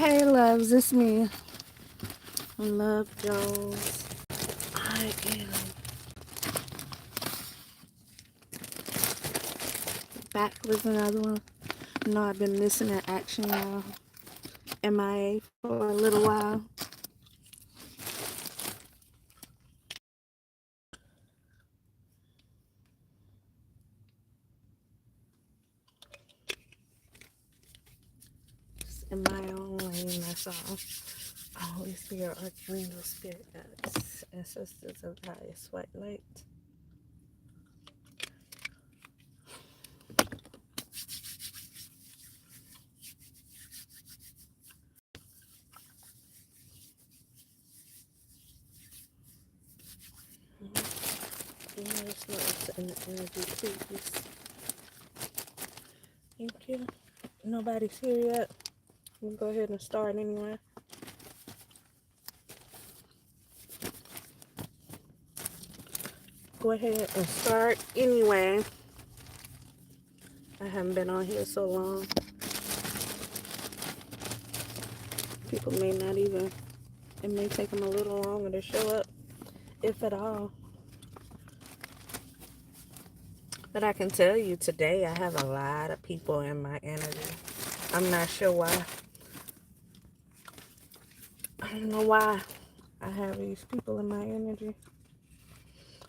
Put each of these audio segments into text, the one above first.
Hey loves, it's me. Love Jones. I am back with another one. You know I've been missing in action, y'all. MIA for a little while. Just in my own lane, that's all. Holy Spirit, Archangel Spirit, guides, ancestors of the highest white light. Universe loves and energy, please. Thank you. Nobody's here yet. We'll go ahead and start anyway. Go ahead and start anyway. I haven't been on here so long. People may not even, it may take them a little longer to show up, if at all. But I can tell you today I have a lot of people in my energy. I'm not sure why. I don't know why I have these people in my energy.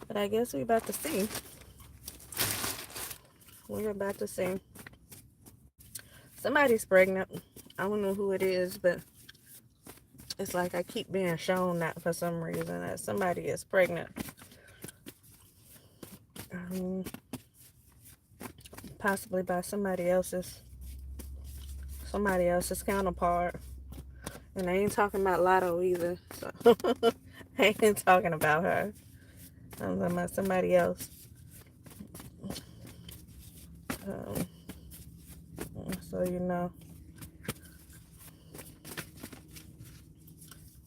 But I guess we're about to see. We're about to see. Somebody's pregnant. I don't know who it is, but it's like I keep being shown that for some reason that somebody is pregnant. Possibly by somebody else's counterpart. And I ain't talking about Lotto either. So I ain't talking about her. I'm talking about somebody else. So you know.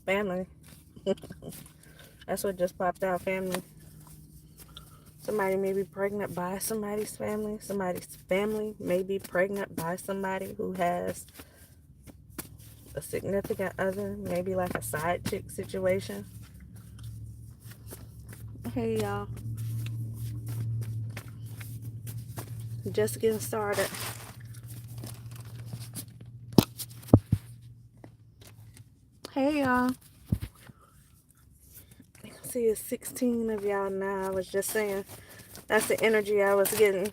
Family. That's what just popped out, family. Somebody may be pregnant by somebody's family. Somebody's family may be pregnant by somebody who has a significant other. Maybe like a side chick situation. Hey, y'all. Just getting started. Hey, y'all. I can see it's 16 of y'all now. I was just saying that's the energy I was getting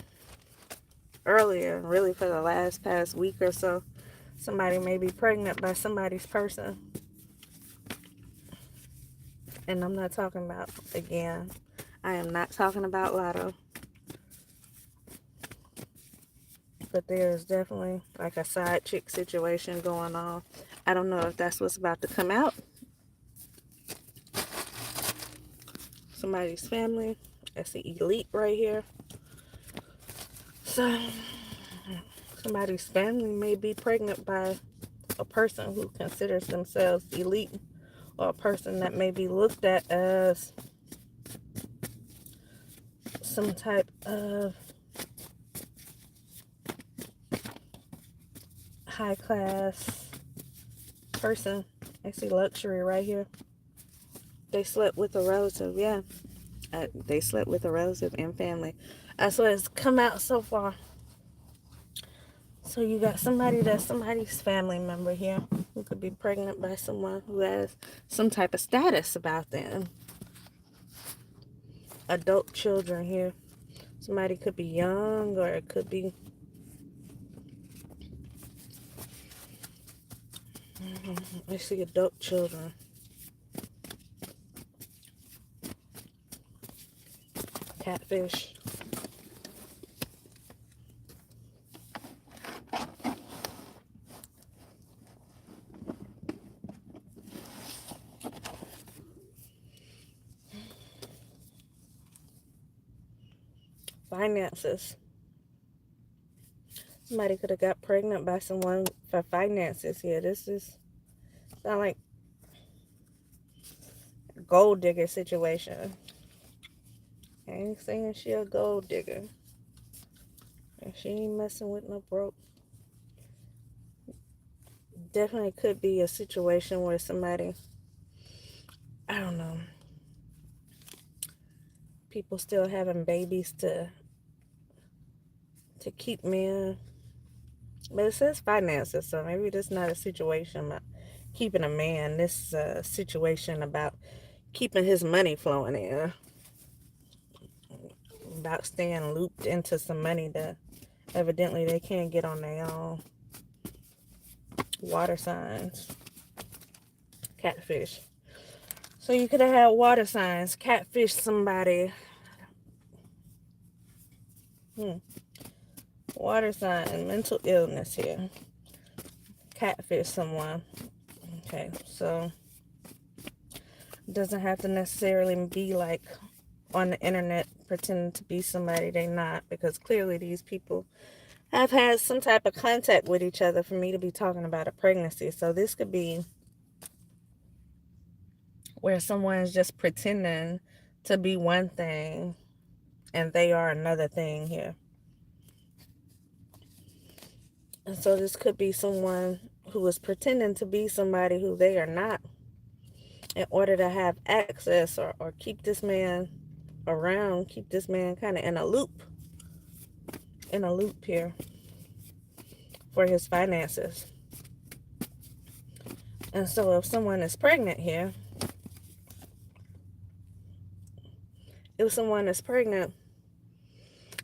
earlier, really for the past week or so. Somebody may be pregnant by somebody's person. And I'm not talking about, again, I am not talking about Lotto. But there's definitely like a side chick situation going on. I don't know if that's what's about to come out. Somebody's family. That's the elite right here. So somebody's family may be pregnant by a person who considers themselves elite, or a person that may be looked at as some type of high class person. I see luxury right here. They slept with a relative, yeah. They slept with a relative and family. That's what has come out so far. So you got somebody that's somebody's family member here who could be pregnant by someone who has some type of status about them. Adult children here. Somebody could be young, or it could be I see adult children. Catfish. Finances. Somebody could have got pregnant by someone for finances here. This is sound like a gold digger situation. I ain't saying she a gold digger. And she ain't messing with no broke Definitely could be a situation where somebody, I don't know, people still having babies to keep men. But it says finances, so maybe this is not a situation about keeping a man. This is a situation about keeping his money flowing in, about staying looped into some money that evidently they can't get on their own. Water signs, catfish. So you could have had water signs, catfish somebody. Water sign, mental illness here. Catfish someone. Okay, so it doesn't have to necessarily be like on the internet pretending to be somebody they not, because clearly these people have had some type of contact with each other for me to be talking about a pregnancy. So this could be where someone's just pretending to be one thing and they are another thing here. And so this could be someone who is pretending to be somebody who they are not in order to have access or keep this man around, keep this man kind of in a loop here for his finances. And so if someone is pregnant here, if someone is pregnant,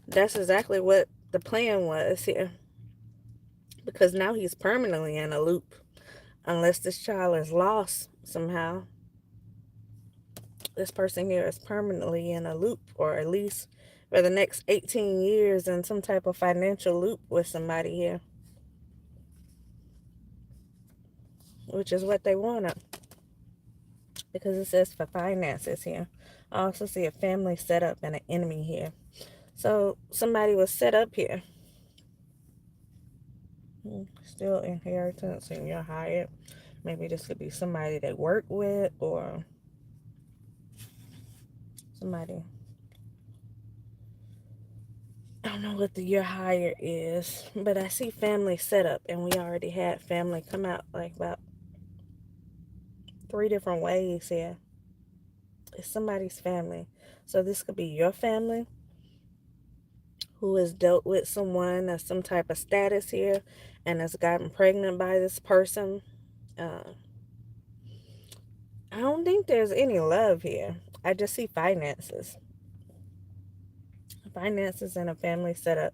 that's exactly what the plan was here. Because now he's permanently in a loop. Unless this child is lost somehow, this person here is permanently in a loop, or at least for the next 18 years in some type of financial loop with somebody here, which is what they wanted, because it says for finances here. I also see a family set up and an enemy here. So somebody was set up here. Still inheritance and you're hired. Maybe this could be somebody they work with or somebody. I don't know what the year hire is, but I see family setup, and we already had family come out like about 3 different ways here. It's somebody's family. So this could be your family who has dealt with someone of some type of status here and has gotten pregnant by this person. Uh, I don't think there's any love here. I just see finances. Finances and a family setup.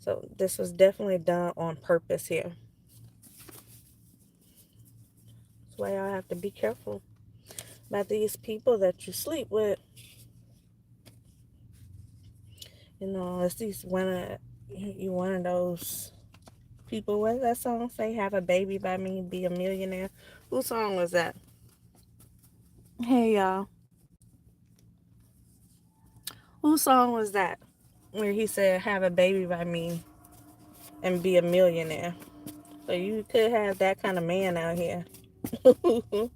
So this was definitely done on purpose here. That's why y'all have to be careful about these people that you sleep with. You know, it's these you one of those people. What does that song say? Have a baby by me, be a millionaire. Whose song was that? Hey y'all, whose song was that? Where he said, "Have a baby by me and be a millionaire." So you could have that kind of man out here. You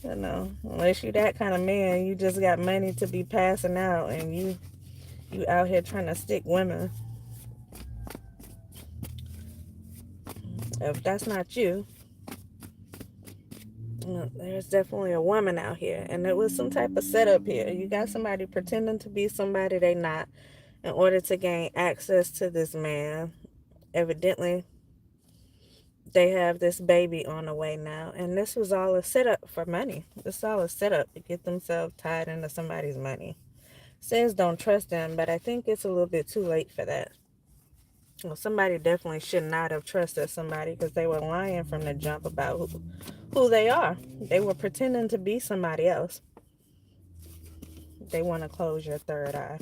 know, unless you that kind of man, you just got money to be passing out, and you out here trying to stick women. If that's not you, there's definitely a woman out here, and there was some type of setup here. You got somebody pretending to be somebody they not in order to gain access to this man. Evidently, they have this baby on the way now, and this was all a setup for money. This is all a setup to get themselves tied into somebody's money. Says don't trust them, but I think it's a little bit too late for that. Well, somebody definitely should not have trusted somebody because they were lying from the jump about who they are. They were pretending to be somebody else. They want to close your third eye.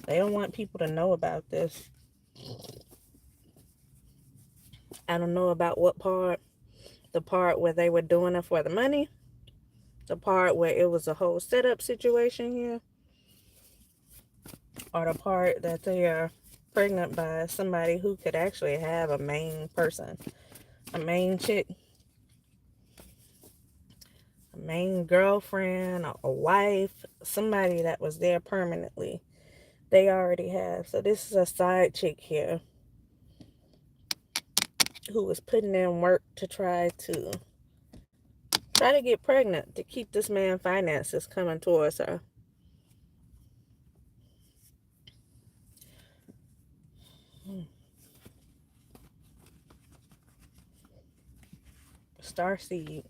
They don't want people to know about this. I don't know about what part. The part where they were doing it for the money. The part where it was a whole setup situation here. Or the part that they are pregnant by somebody who could actually have a main person. A main chick. A main girlfriend. A wife. Somebody that was there permanently. They already have. So this is a side chick here. who was putting in work to try to get pregnant to keep this man finances coming towards her. Starseed.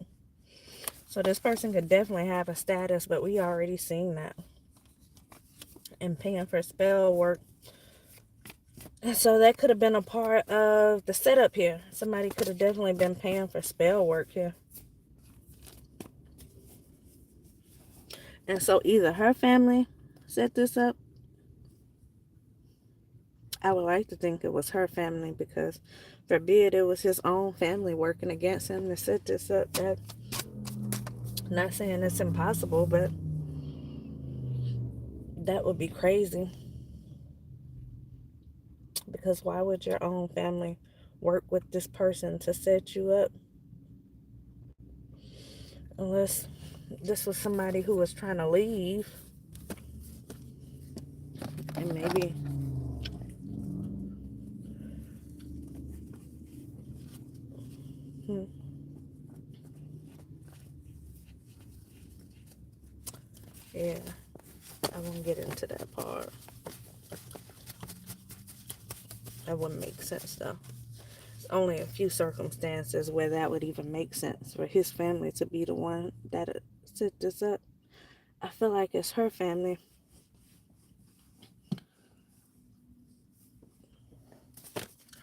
So this person could definitely have a status, but we already seen that. And paying for spell work. And so that could have been a part of the setup here. Somebody could have definitely been paying for spell work here. And so either her family set this up. I would like to think it was her family, because forbid it was his own family working against him to set this up. That, not saying it's impossible, but that would be crazy. Because why would your own family work with this person to set you up? Unless this was somebody who was trying to leave. And maybe yeah, I won't get into that part. That wouldn't make sense though. There's only a few circumstances where that would even make sense, for his family to be the one that set this up. I feel like it's her family.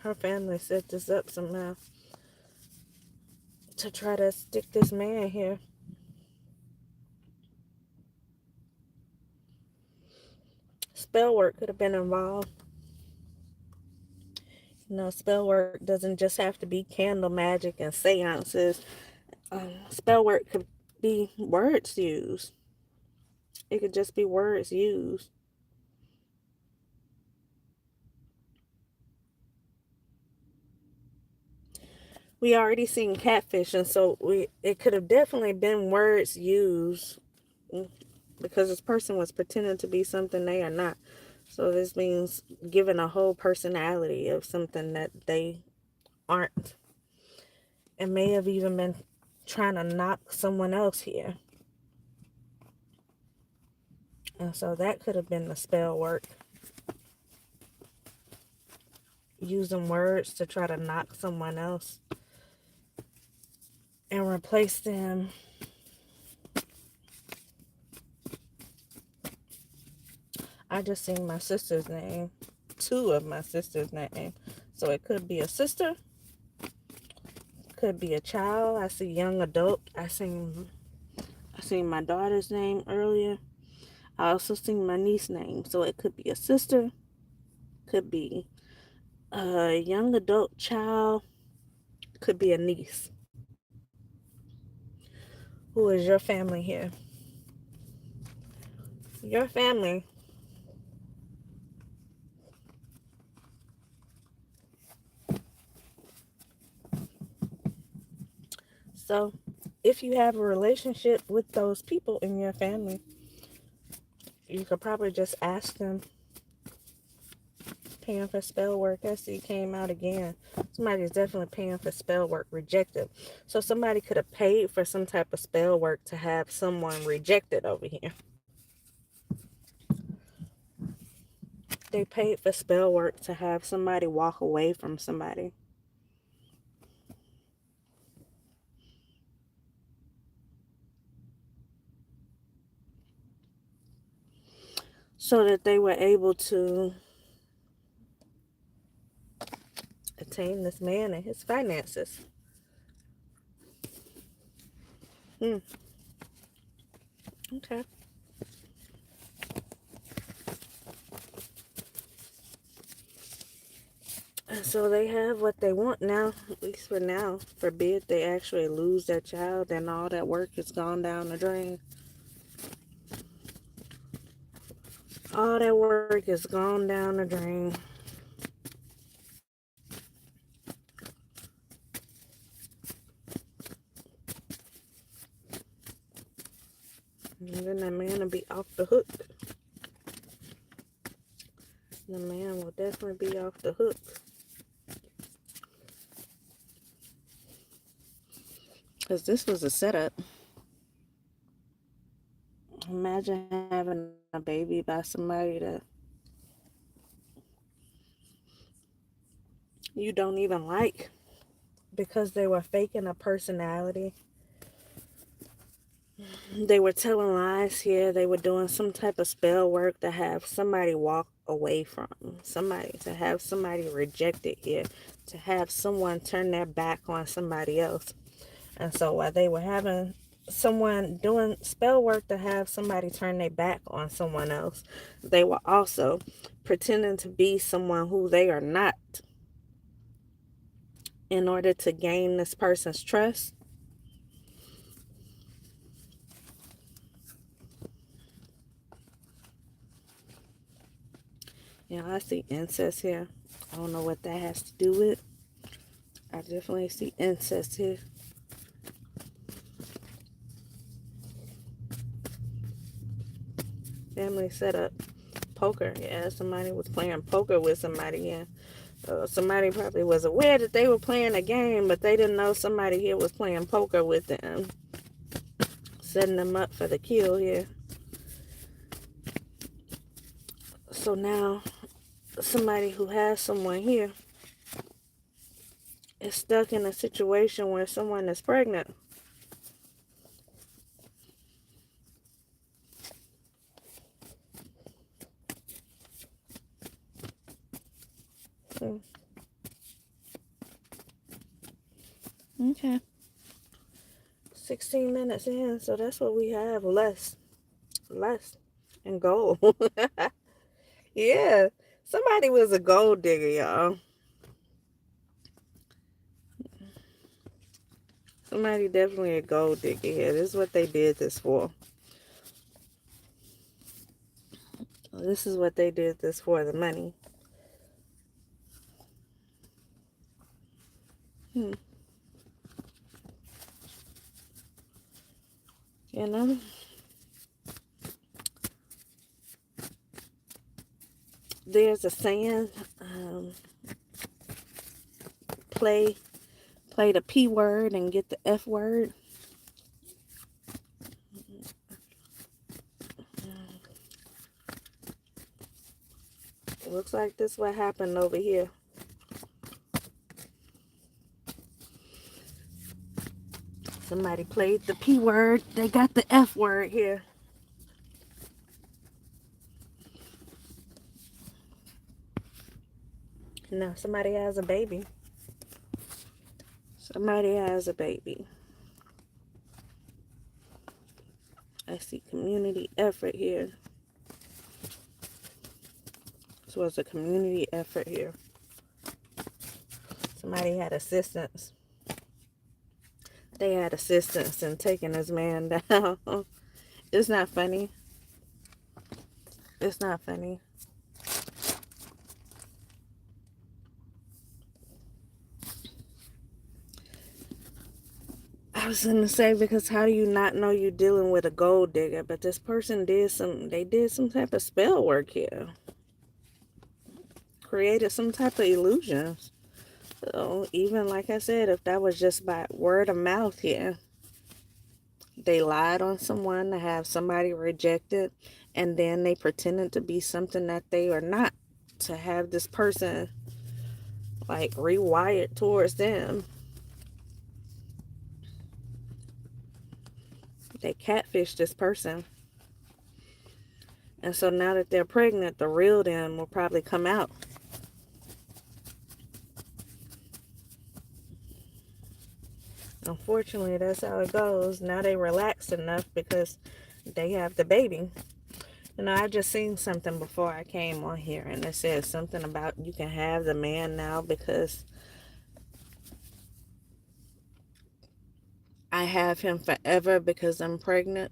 Her family set this up somehow to try to stick this man here. Spell work could have been involved. You know, spell work doesn't just have to be candle magic and seances. Spell work could be words used. It could just be words used. We already seen catfish, and so it could have definitely been words used, because this person was pretending to be something they are not. So this means giving a whole personality of something that they aren't. And may have even been trying to knock someone else here. And so that could have been the spell work. Using words to try to knock someone else and replace them. I just seen my sister's name. Two of my sister's name. So it could be a sister. Could be a child. I see young adult. I seen my daughter's name earlier. I also seen my niece's name. So it could be a sister. Could be a young adult child. Could be a niece. Who is your family here? Your family. So if you have a relationship with those people in your family, you could probably just ask them. Paying for spell work. I see came out again. Somebody's definitely paying for spell work rejected. So somebody could have paid for some type of spell work to have someone rejected over here. They paid for spell work to have somebody walk away from somebody. So that they were able to attain this man and his finances. Okay. And so they have what they want now, at least for now. Forbid they actually lose their child, then all that work is gone down the drain. All that work is gone down the drain. And then that man will be off the hook. The man will definitely be off the hook. Because this was a setup. Imagine having a baby by somebody that you don't even like because they were faking a personality. They were telling lies here. They were doing some type of spell work to have somebody walk away from somebody, to have somebody rejected here, to have someone turn their back on somebody else. And so while they were having someone doing spell work to have somebody turn their back on someone else, they were also pretending to be someone who they are not in order to gain this person's trust. You know, I see incest here. I don't know what that has to do with. I definitely see incest here. Family setup. Poker. Yeah, somebody was playing poker with somebody here. Somebody probably was aware that they were playing a game, but they didn't know somebody here was playing poker with them. Setting them up for the kill here. So now, somebody who has someone here is stuck in a situation where someone is pregnant. Okay. 16 minutes in, so that's what we have. Less. And gold. Yeah. Somebody was a gold digger, y'all. Somebody definitely a gold digger here. This is what they did this for. This is what they did this for, the money. You know? There's a saying, play the P word and get the F word. It looks like this is what happened over here. Somebody played the P word. They got the F word here. Now somebody has a baby. Somebody has a baby. I see community effort here. This was a community effort here. Somebody had assistance. They had assistance in taking this man down. It's not funny. It's not funny. I was gonna say, because how do you not know you're dealing with a gold digger? But this person did some type of spell work here. Created some type of illusions. So even like I said, if that was just by word of mouth here, they lied on someone to have somebody rejected, and then they pretended to be something that they are not, to have this person like rewired towards them. They catfished this person. And so now that they're pregnant, the real them will probably come out. Unfortunately, that's how it goes. Now they relax enough because they have the baby. You know, I just seen something before I came on here, and it said something about you can have the man now because I have him forever because I'm pregnant.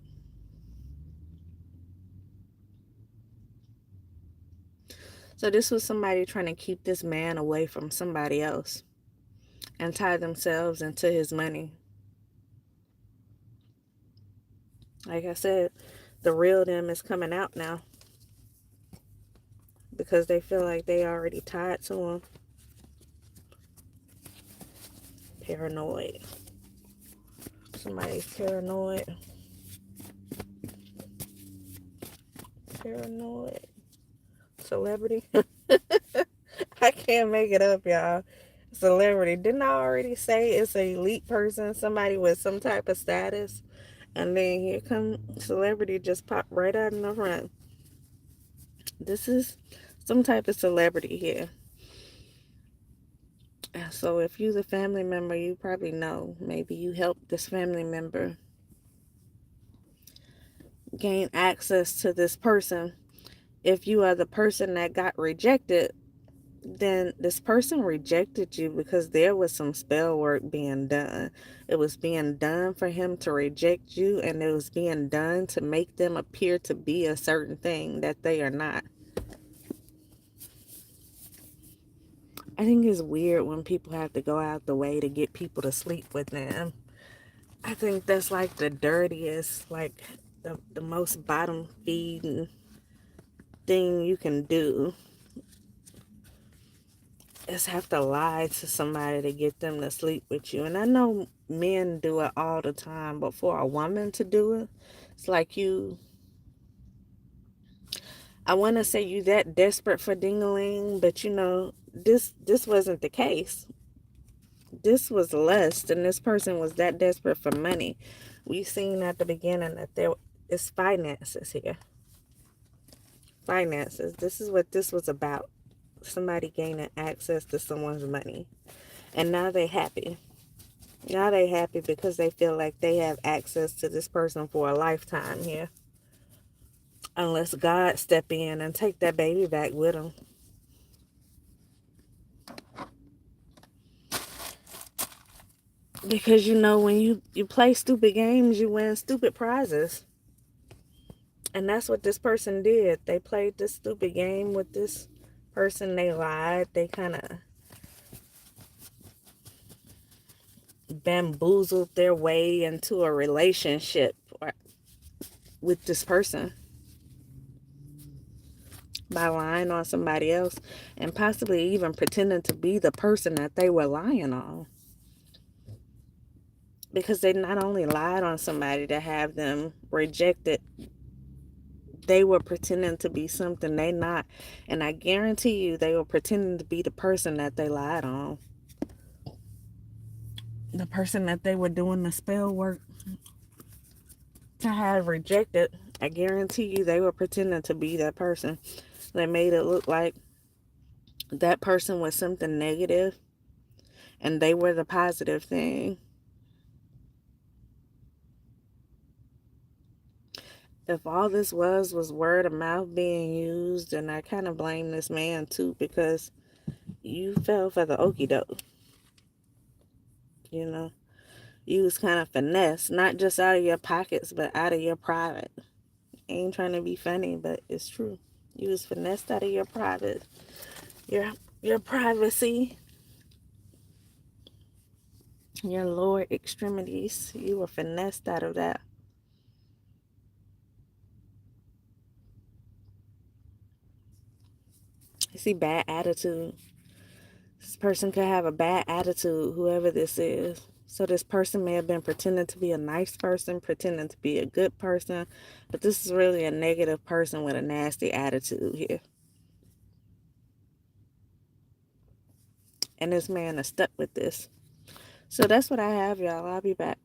So this was somebody trying to keep this man away from somebody else and tie themselves into his money. Like I said, the real them is coming out now because they feel like they already tied to him. Paranoid. Somebody's paranoid. Paranoid. Celebrity. I can't make it up, y'all. Celebrity. Didn't I already say it's an elite person? Somebody with some type of status. And then here come celebrity just pop right out in the front. This is some type of celebrity here. So if you're the family member, you probably know. Maybe you helped this family member gain access to this person. If you are the person that got rejected, then this person rejected you because there was some spell work being done. It was being done for him to reject you, and it was being done to make them appear to be a certain thing that they are not. I think it's weird when people have to go out the way to get people to sleep with them. I think that's like the dirtiest, like the most bottom feeding thing you can do is have to lie to somebody to get them to sleep with you. And I know men do it all the time, but for a woman to do it, it's like I want to say you that desperate for ding-a-ling, but this wasn't the case. This was lust, and this person was that desperate for money. We seen at the beginning that there is finances here. Finances. This is what this was about. Somebody gaining access to someone's money. And now they happy. Now they happy because they feel like they have access to this person for a lifetime here. Unless God step in and take that baby back with them. Because when you play stupid games, you win stupid prizes. And that's what this person did. They played this stupid game with this person. They lied. They kind of bamboozled their way into a relationship with this person by lying on somebody else and possibly even pretending to be the person that they were lying on. Because they not only lied on somebody to have them rejected, they were pretending to be something they not. And I guarantee you they were pretending to be the person that they lied on. The person that they were doing the spell work to have rejected. I guarantee you they were pretending to be that person. They made it look like that person was something negative and they were the positive thing. If all this was word of mouth being used, and I kind of blame this man too, because you fell for the okie doke. You was kind of finesse, not just out of your pockets, but out of your private. Ain't trying to be funny, but it's true. You was finessed out of your private, your privacy, your lower extremities. You were finessed out of that. You see, bad attitude. This person could have a bad attitude, whoever this is. So this person may have been pretending to be a nice person, pretending to be a good person, but this is really a negative person with a nasty attitude here. And this man is stuck with this. So that's what I have, y'all. I'll be back.